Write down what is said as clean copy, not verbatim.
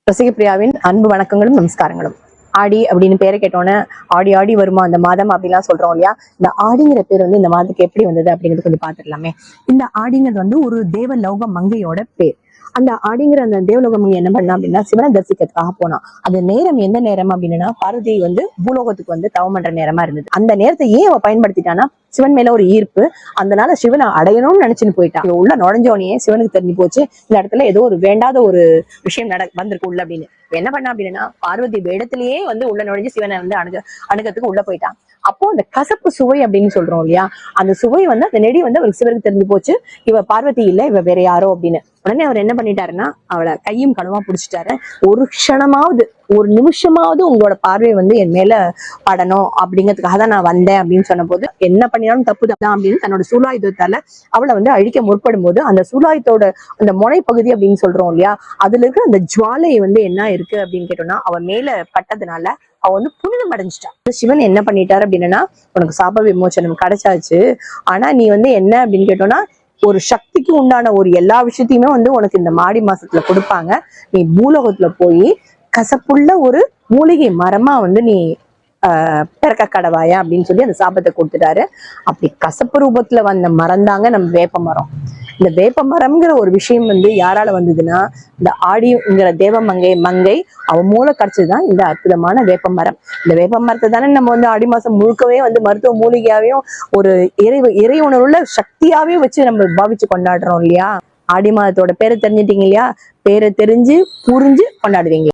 ரசிகப்பிரியாவின் அன்பு வணக்கங்களும் நமஸ்காரங்களும். ஆடி அப்படின்னு பேரை கேட்டோன்னே ஆடி ஆடி வருமா அந்த மாதம் அப்படின்லாம் சொல்றோம் இல்லையா. இந்த ஆடிங்கிற பேர் வந்து இந்த மாதத்துக்கு எப்படி வந்தது அப்படிங்கிறது கொஞ்சம் பார்த்துடலாமே. இந்த ஆடிங்கிறது வந்து ஒரு தேவலோக மங்கையோட பேர். அந்த ஆடிங்கிற அந்த தேவலோக மங்கை என்ன பண்ணா அப்படின்னா சிவனை தரிசிக்கிறதுக்காக போனா. அந்த நேரம் எந்த நேரம் அப்படின்னா பார்வதி வந்து பூலோகத்துக்கு வந்து தவம் பண்ற நேரமா இருந்தது. அந்த நேரத்தை ஏன் அவ பயன்படுத்திட்டானா சிவன் மேல ஒரு ஈர்ப்பு, அதனால சிவனை அடையணும்னு நினைச்சுன்னு போயிட்டான். உள்ள நுழைஞ்சோடனே சிவனுக்கு தெரிஞ்சு போச்சு இந்த இடத்துல ஏதோ ஒரு வேண்டாத ஒரு விஷயம் வந்திருக்கு உள்ள அப்படின்னு. என்ன பண்ணா அப்படின்னா பார்வதி வேடத்திலேயே வந்து உள்ள நுழைஞ்சு சிவனை வந்து அணுகத்துக்கு உள்ள போயிட்டான். அப்போ அந்த கசப்பு சுவை அப்படின்னு சொல்றோம் இல்லையா, அந்த சுவை வந்து அந்த நெடி வந்து அவருக்கு சிவனுக்கு தெரிஞ்சு போச்சு. இவ பார்வதி இல்ல, இவ வேற யாரோ அப்படின்னு. உடனே அவர் என்ன பண்ணிட்டாருன்னா அவளை கையும் களமா புடிச்சிட்டாரு. ஒரு க்ஷணமாவது ஒரு நிமிஷமாவது உங்களோட பார்வை வந்து என் மேல படணும் அப்படிங்கிறதுக்காக தான் நான் வந்தேன் அப்படின்னு சொன்ன போது, என்ன பண்ணினாலும் தப்பு தான் அப்படின்னு தன்னோட சூலாயுதத்தால அவளை வந்து அழிக்க முற்படும் போது அந்த சூலாயுத்தோட அந்த முனை பகுதி அப்படின்னு சொல்றோம் இல்லையா, அதுல இருக்கிற அந்த ஜுவாலை வந்து என்ன இருக்கு அப்படின்னு கேட்டோம்னா அவ மேல பட்டதுனால அவ வந்து புனிதம் அடைஞ்சிட்டான். சிவன் என்ன பண்ணிட்டாரு அப்படின்னா உனக்கு சாப விமோச்சனம் கிடைச்சாச்சு, ஆனா நீ வந்து என்ன அப்படின்னு கேட்டோம்னா ஒரு சக்திக்கு உண்டான ஒரு எல்லா விஷயத்தையுமே வந்து உனக்கு இந்த மாடி மாசத்துல கொடுப்பாங்க. நீ பூலோகத்துல போய் கசப்புள்ள ஒரு மூலிகை மரமா வந்து நீ பிறக்க கடவாயா அப்படின்னு சொல்லி அந்த சாபத்தை கொடுத்துட்டாரு. அப்படி கசப்பு ரூபத்துல வந்த மரம் தாங்க நம்ம வேப்ப மரம். இந்த வேப்ப மரம்ங்கிற ஒரு விஷயம் வந்து யாரால வந்ததுன்னா இந்த ஆடிங்கிற மங்கை அவ மூலம் கிடைச்சதுதான் இந்த அற்புதமான வேப்ப மரம். இந்த வேப்ப மரத்தை தானே நம்ம வந்து ஆடி மாசம் முழுக்கவே வந்து மருத்துவ மூலிகையாவையும் ஒரு இறை உணர்வுள்ள சக்தியாவே வச்சு நம்ம பாவிச்சு கொண்டாடுறோம் இல்லையா. ஆடி மாதத்தோட பேரை தெரிஞ்சிட்டீங்க இல்லையா, பேரை தெரிஞ்சு புரிஞ்சு கொண்டாடுவீங்க.